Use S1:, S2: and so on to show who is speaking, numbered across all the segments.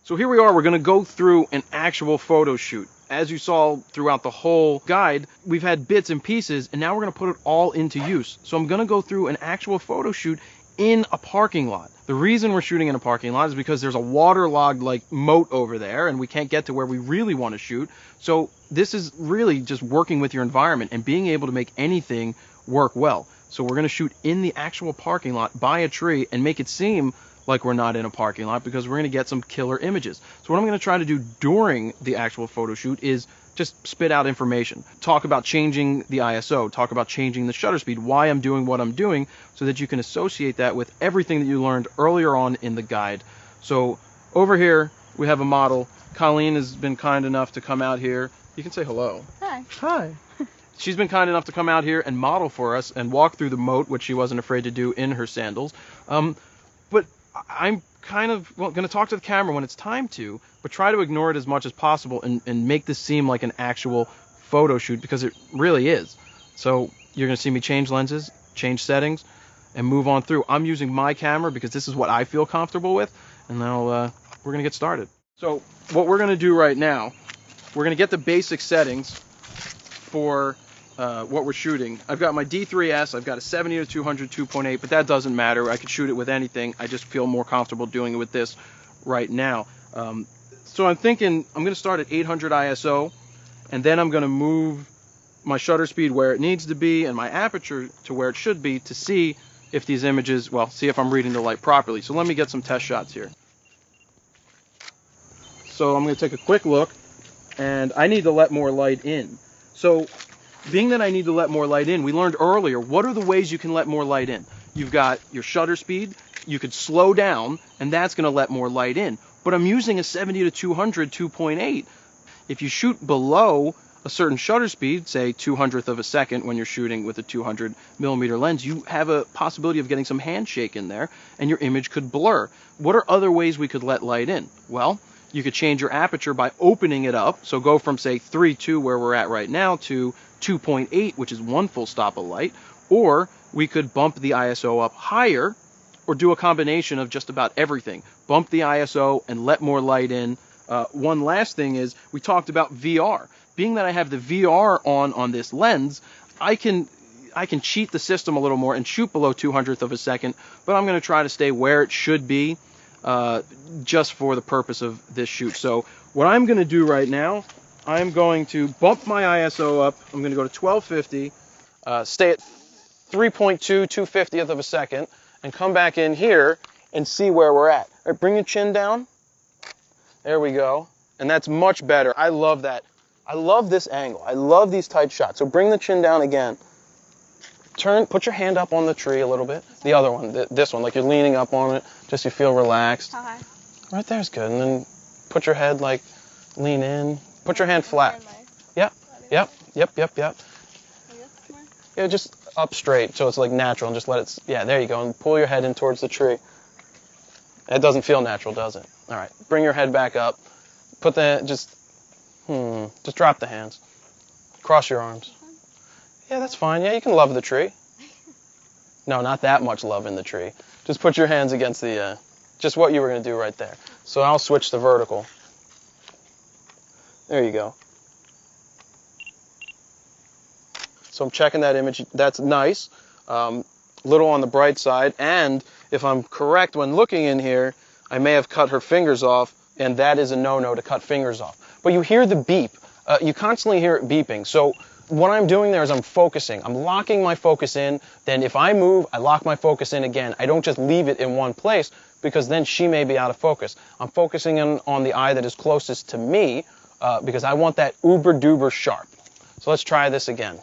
S1: So here we are, we're going to go through an actual photo shoot. As you saw throughout the whole guide, we've had bits and pieces, and now we're going to put it all into use. So I'm going to go through an actual photo shoot in a parking lot. The reason we're shooting in a parking lot is because there's a waterlogged like moat over there, and we can't get to where we really want to shoot. So this is really just working with your environment and being able to make anything work well. So we're going to shoot in the actual parking lot by a tree and make it seem like we're not in a parking lot, because we're going to get some killer images. So what I'm going to try to do during the actual photo shoot is just spit out information, talk about changing the ISO, talk about changing the shutter speed, why I'm doing what I'm doing, so that you can associate that with everything that you learned earlier on in the guide. So over here we have a model. Colleen has been kind enough to come out here. You can say hello.
S2: Hi.
S1: Hi. She's been kind enough to come out here and model for us and walk through the moat, which she wasn't afraid to do in her sandals. But I'm kind of going to talk to the camera when it's time to, but try to ignore it as much as possible and make this seem like an actual photo shoot, because it really is. So you're going to see me change lenses, change settings, and move on through. I'm using my camera because this is what I feel comfortable with, and now we're going to get started. So what we're going to do right now, we're going to get the basic settings for what we're shooting. I've got my D3S, I've got a 70-200 2.8, but that doesn't matter. I could shoot it with anything. I just feel more comfortable doing it with this right now. So I'm thinking I'm going to start at 800 ISO, and then I'm going to move my shutter speed where it needs to be and my aperture to where it should be to see if these images, well, see if I'm reading the light properly. So let me get some test shots here. So I'm going to take a quick look, and I need to let more light in. So being that I need to let more light in, we learned earlier, what are the ways you can let more light in? You've got your shutter speed, you could slow down, and that's going to let more light in. But I'm using a 70-200 2.8. If you shoot below a certain shutter speed, say 200th of a second when you're shooting with a 200mm lens, you have a possibility of getting some handshake in there, and your image could blur. What are other ways we could let light in? Well, you could change your aperture by opening it up. So go from, say, 3.2, where we're at right now, to 2.8, which is one full stop of light. Or we could bump the ISO up higher, or do a combination of just about everything. Bump the ISO and let more light in. One last thing is, we talked about VR. Being that I have the VR on this lens, I can cheat the system a little more and shoot below 200th of a second, but I'm going to try to stay where it should be, just for the purpose of this shoot. So what I'm going to do right now, I'm going to bump my ISO up. I'm going to go to 1250, stay at 3.2 2/50th of a second, and come back in here and see where we're at. All right, bring your chin down. There we go. And that's much better. I love that. I love this angle. I love these tight shots. So bring the chin down again. Put your hand up on the tree a little bit. The other one, this one, like you're leaning up on it, just you feel relaxed.
S2: Hi.
S1: Right there's good. And then put your head like, lean in. Put your hand flat. Yep. Yeah, just up straight, so it's like natural, and just let it, yeah, there you go, and pull your head in towards the tree. It doesn't feel natural, does it? All right, bring your head back up. Put the, just drop the hands. Cross your arms. Yeah, that's fine. Yeah, you can love the tree. No, not that much love in the tree. Just put your hands against the, just what you were going to do right there. So I'll switch to vertical. There you go. So I'm checking that image. That's nice. Little on the bright side. And if I'm correct when looking in here, I may have cut her fingers off, and that is a no-no to cut fingers off. But you hear the beep. You constantly hear it beeping. So what I'm doing there is I'm focusing. I'm locking my focus in. Then if I move, I lock my focus in again. I don't just leave it in one place, because then she may be out of focus. I'm focusing on the eye that is closest to me, because I want that uber-duber sharp. So let's try this again.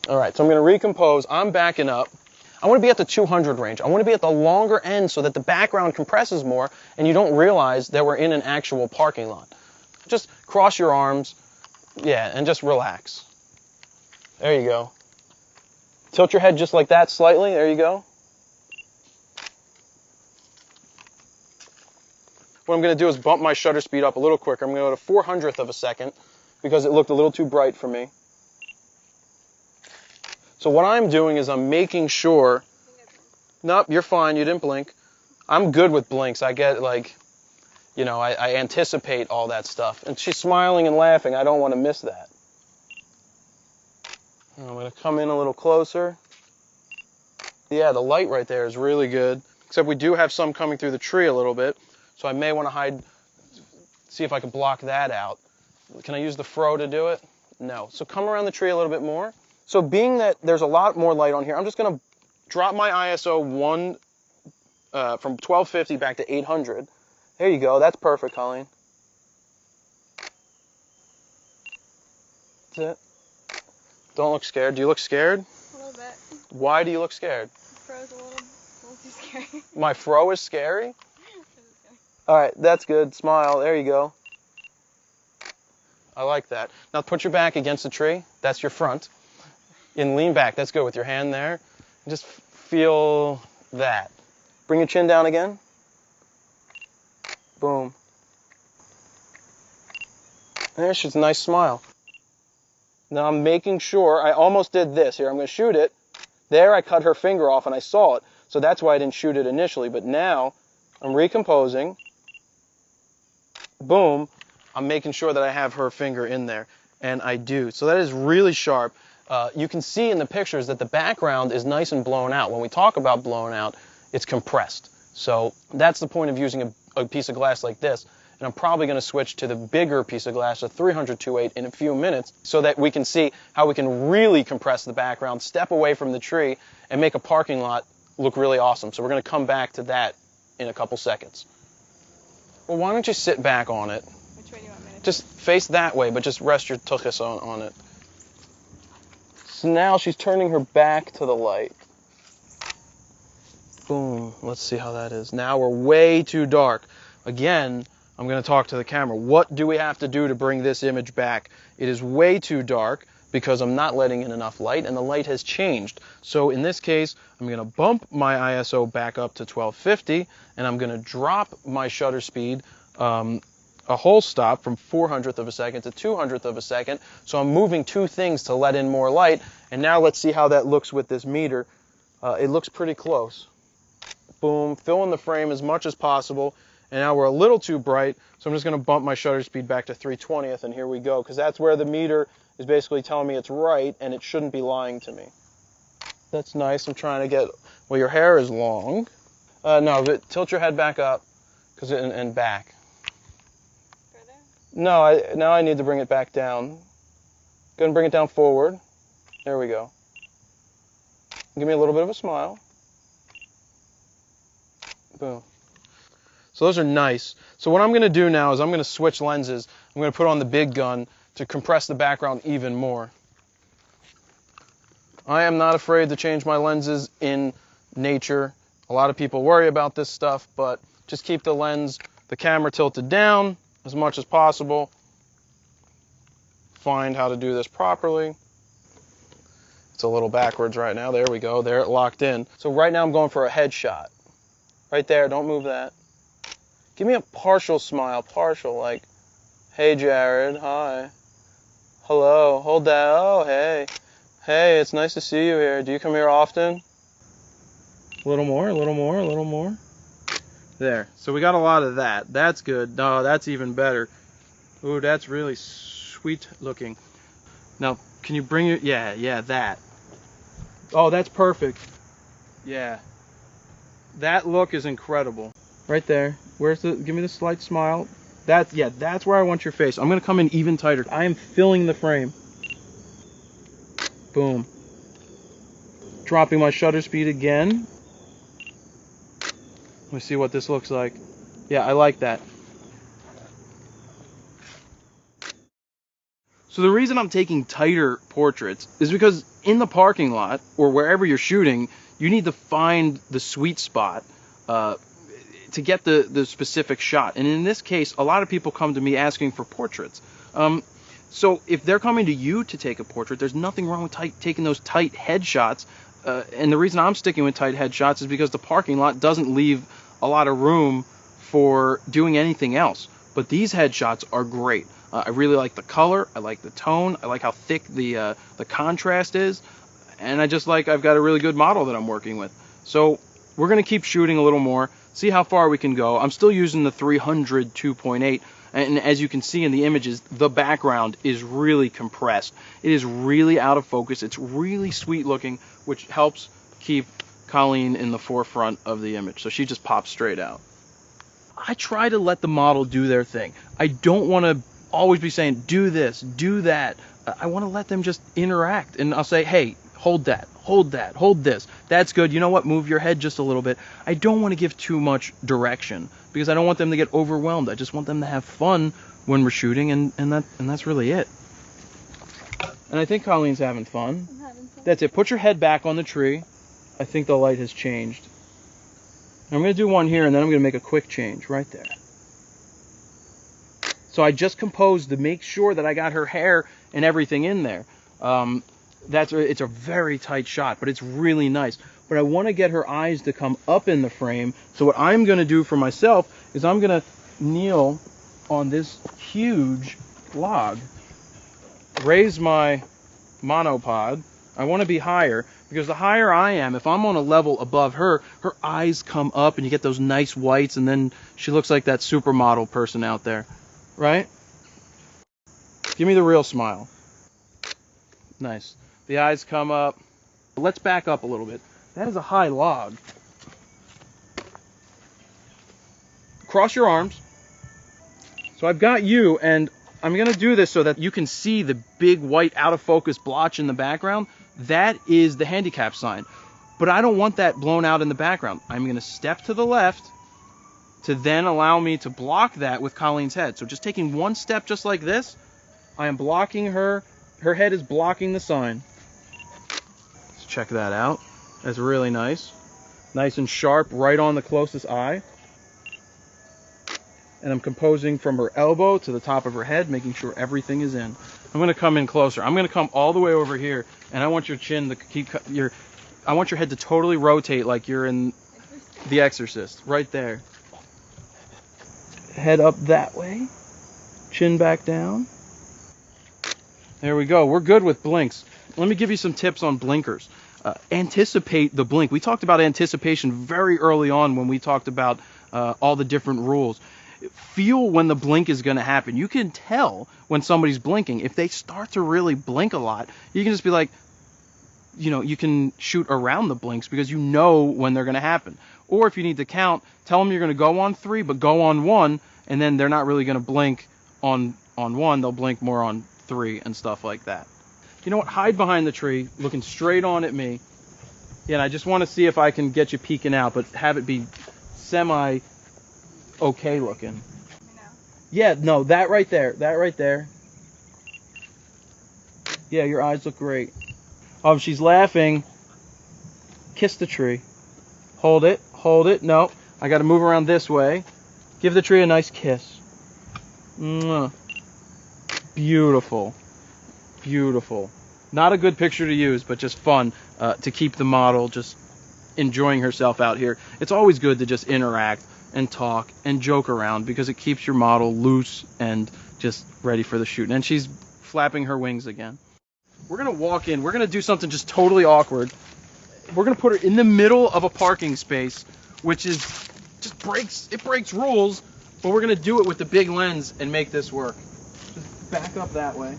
S1: All right, so I'm going to recompose. I'm backing up. I want to be at the 200 range. I want to be at the longer end so that the background compresses more and you don't realize that we're in an actual parking lot. Just cross your arms, yeah, and just relax. There you go. Tilt your head just like that slightly. There you go. What I'm going to do is bump my shutter speed up a little quicker. I'm going to go to 400th of a second because it looked a little too bright for me. So what I'm doing is I'm making sure, nope, you're fine, you didn't blink. I'm good with blinks. I get like, you know, I anticipate all that stuff. And she's smiling and laughing. I don't want to miss that. And I'm going to come in a little closer. Yeah, the light right there is really good. Except we do have some coming through the tree a little bit. So I may want to hide, see if I can block that out. Can I use the fro to do it? No. So come around the tree a little bit more. So being that there's a lot more light on here, I'm just going to drop my ISO from 1250 back to 800. There you go. That's perfect, Colleen. That's it. Don't look scared. Do you look scared?
S2: A little bit.
S1: Why do you look scared?
S2: The fro's a little too scary.
S1: My fro is scary? All right, that's good. Smile. There you go. I like that. Now put your back against the tree. That's your front. And lean back. That's good with your hand there. Just feel that. Bring your chin down again. Boom. There's just a nice smile. Now I'm making sure, I almost did this here. I'm going to shoot it. There I cut her finger off and I saw it. So that's why I didn't shoot it initially. But now I'm recomposing. Boom. I'm making sure that I have her finger in there. And I do. So that is really sharp. You can see in the pictures that the background is nice and blown out. When we talk about blown out, it's compressed. So that's the point of using a piece of glass like this. And I'm probably going to switch to the bigger piece of glass, a 300-2.8, in a few minutes so that we can see how we can really compress the background, step away from the tree, and make a parking lot look really awesome. So we're going to come back to that in a couple seconds. Well, why don't you sit back on it?
S2: Which way do you want me to
S1: Just face that way, but just rest your tuchus on it. So now she's turning her back to the light. Boom. Let's see how that is. Now we're way too dark. Again, I'm going to talk to the camera. What do we have to do to bring this image back? It is way too dark because I'm not letting in enough light, and the light has changed. So in this case, I'm going to bump my ISO back up to 1250, and I'm going to drop my shutter speed a whole stop from 400th of a second to 200th of a second. So I'm moving two things to let in more light. And now let's see how that looks with this meter. It looks pretty close. Boom, fill in the frame as much as possible. And now we're a little too bright, so I'm just going to bump my shutter speed back to 3/20th, and here we go, because that's where the meter is basically telling me it's right, and it shouldn't be lying to me. That's nice. I'm trying to get, well, your hair is long. No, but tilt your head back up, and back.
S2: further?
S1: No, now I need to bring it back down. Go and bring it down forward. There we go. Give me a little bit of a smile. Boom. So those are nice. So what I'm going to do now is I'm going to switch lenses. I'm going to put on the big gun to compress the background even more. I am not afraid to change my lenses in nature. A lot of people worry about this stuff, but just keep the camera tilted down as much as possible. Find how to do this properly. It's a little backwards right now. There we go. There, it locked in. So right now I'm going for a headshot. Right there. Don't move that. Give me a partial smile. Partial, like, hey, Jared. Hi. Hello. Hold that. Oh, hey. Hey, it's nice to see you here. Do you come here often? A little more, a little more, a little more. There. So we got a lot of that. That's good. No, that's even better. Ooh, that's really sweet looking. Now, can you bring it? Yeah, that. Oh, that's perfect. Yeah. That look is incredible. Right there. Give me the slight smile. That's where I want your face. I'm going to come in even tighter. I am filling the frame. Boom. Dropping my shutter speed again. Let me see what this looks like. Yeah, I like that. So the reason I'm taking tighter portraits is because in the parking lot or wherever you're shooting, you need to find the sweet spot to get the specific shot. And in this case, a lot of people come to me asking for portraits. So if they're coming to you to take a portrait, there's nothing wrong with taking those tight headshots. And the reason I'm sticking with tight headshots is because the parking lot doesn't leave a lot of room for doing anything else. But these headshots are great. I really like the color. I like the tone. I like how thick the contrast is. And I just like I've got a really good model that I'm working with. So we're going to keep shooting a little more. see how far we can go. I'm still using the 300 2.8, and as you can see in the images, the background is really compressed. It is really out of focus. It's really sweet looking, which helps keep Colleen in the forefront of the image. So she just pops straight out. I try to let the model do their thing. I don't want to always be saying, do this, do that. I want to let them just interact. And I'll say, hey, hold that, hold that, hold this. That's good. You know what? Move your head just a little bit. I don't want to give too much direction because I don't want them to get overwhelmed. I just want them to have fun when we're shooting, and that's really it. And I think Colleen's having fun.
S2: I'm having fun.
S1: That's it. Put your head back on the tree. I think the light has changed. I'm going to do one here, and then I'm going to make a quick change right there. So I just composed to make sure that I got her hair and everything in there. It's a very tight shot, but it's really nice. But I want to get her eyes to come up in the frame. So what I'm going to do for myself is I'm going to kneel on this huge log, raise my monopod. I want to be higher, because the higher I am, if I'm on a level above her, her eyes come up and you get those nice whites, and then she looks like that supermodel person out there, right? Give me the real smile. Nice. The eyes come up. Let's back up a little bit. That is a high log. Cross your arms. So I've got you, and I'm going to do this so that you can see the big white out of focus blotch in the background. That is the handicap sign. But I don't want that blown out in the background. I'm going to step to the left to then allow me to block that with Colleen's head. So just taking one step just like this, I am blocking her. Her head is blocking the sign. Let's check that out. That's really nice. Nice and sharp, right on the closest eye. And I'm composing from her elbow to the top of her head, making sure everything is in. I'm going to come in closer. I'm going to come all the way over here, and I want your chin to keep I want your head to totally rotate like you're in The Exorcist, right there. Head up that way, chin back down. There we go. We're good with blinks. Let me give you some tips on blinkers. Anticipate the blink. We talked about anticipation very early on when we talked about all the different rules. Feel when the blink is going to happen. You can tell when somebody's blinking. If they start to really blink a lot, you can just be like, you can shoot around the blinks because you know when they're going to happen. Or if you need to count, tell them you're going to go on 3, but go on 1, and then they're not really going to blink on 1. They'll blink more on 3 and stuff like that. You know what? Hide behind the tree, looking straight on at me. Yeah, and I just want to see if I can get you peeking out, but have it be semi okay looking. Yeah, no, that right there. That right there. Yeah, your eyes look great. Oh, she's laughing. Kiss the tree. Hold it. Hold it. No, I got to move around this way. Give the tree a nice kiss. Mwah. Beautiful. Beautiful. Not a good picture to use, but just fun to keep the model just enjoying herself out here. It's always good to just interact and talk and joke around because it keeps your model loose and just ready for the shoot. And she's flapping her wings again. We're going to walk in. We're going to do something just totally awkward. We're going to put her in the middle of a parking space, which is just breaks rules, but we're going to do it with the big lens and make this work. Just back up that way.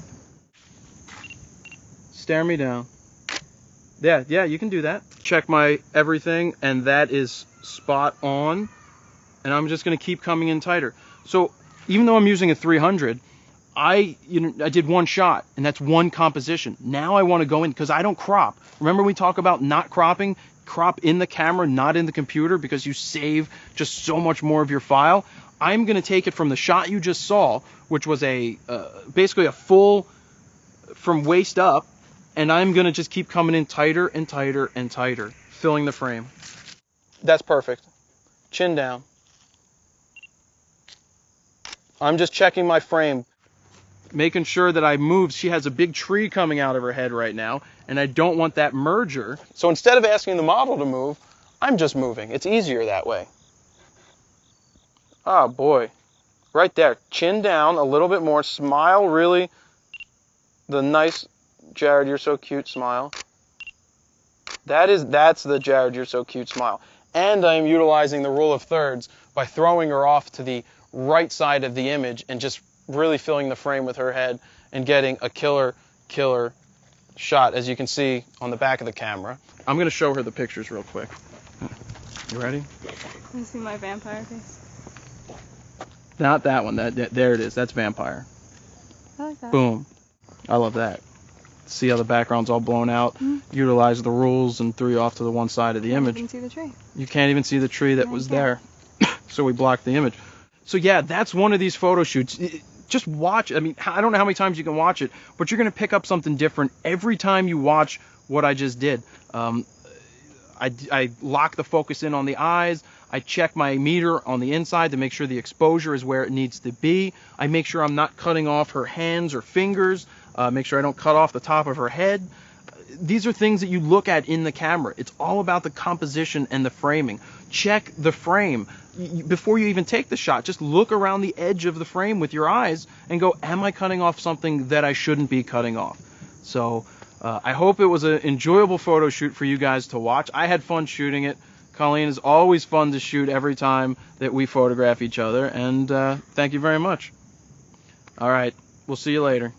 S1: Stare me down. Yeah, you can do that. Check my everything, and that is spot on. And I'm just going to keep coming in tighter. So even though I'm using a 300, I did one shot, and that's one composition. Now I want to go in, because I don't crop. Remember we talk about not cropping? Crop in the camera, not in the computer, because you save just so much more of your file. I'm going to take it from the shot you just saw, which was basically a full from waist up, and I'm going to just keep coming in tighter and tighter and tighter, filling the frame. That's perfect. Chin down. I'm just checking my frame, making sure that I move. She has a big tree coming out of her head right now, and I don't want that merger. So instead of asking the model to move, I'm just moving. It's easier that way. Oh boy. Right there. Chin down a little bit more. Smile really. The nice Jared, you're so cute smile. That's the Jared, you're so cute smile. and I am utilizing the rule of thirds by throwing her off to the right side of the image and just really filling the frame with her head and getting a killer shot, as you can see on the back of the camera. I'm going to show her the pictures real quick. You ready?
S2: Let me see my vampire face.
S1: Not that one. There it is. That's vampire.
S2: I like that.
S1: Boom. I love that. See how the background's all blown out?
S2: Mm-hmm.
S1: Utilize the rules and threw you off to the one side of the image.
S2: You can see the tree.
S1: You can't even see the tree that
S2: No,
S1: was
S2: you can't.
S1: there. So we blocked the image. So yeah, that's one of these photo shoots. Just watch. I mean, I don't know how many times you can watch it, but you're going to pick up something different every time you watch what I just did. I lock the focus in on the eyes. I check my meter on the inside to make sure the exposure is where it needs to be. I make sure I'm not cutting off her hands or fingers. Make sure I don't cut off the top of her head. These are things that you look at in the camera. It's all about the composition and the framing. Check the frame. Before you even take the shot, just look around the edge of the frame with your eyes and go, am I cutting off something that I shouldn't be cutting off? So I hope it was an enjoyable photo shoot for you guys to watch. I had fun shooting it. Colleen, is always fun to shoot every time that we photograph each other, and thank you very much. All right, we'll see you later.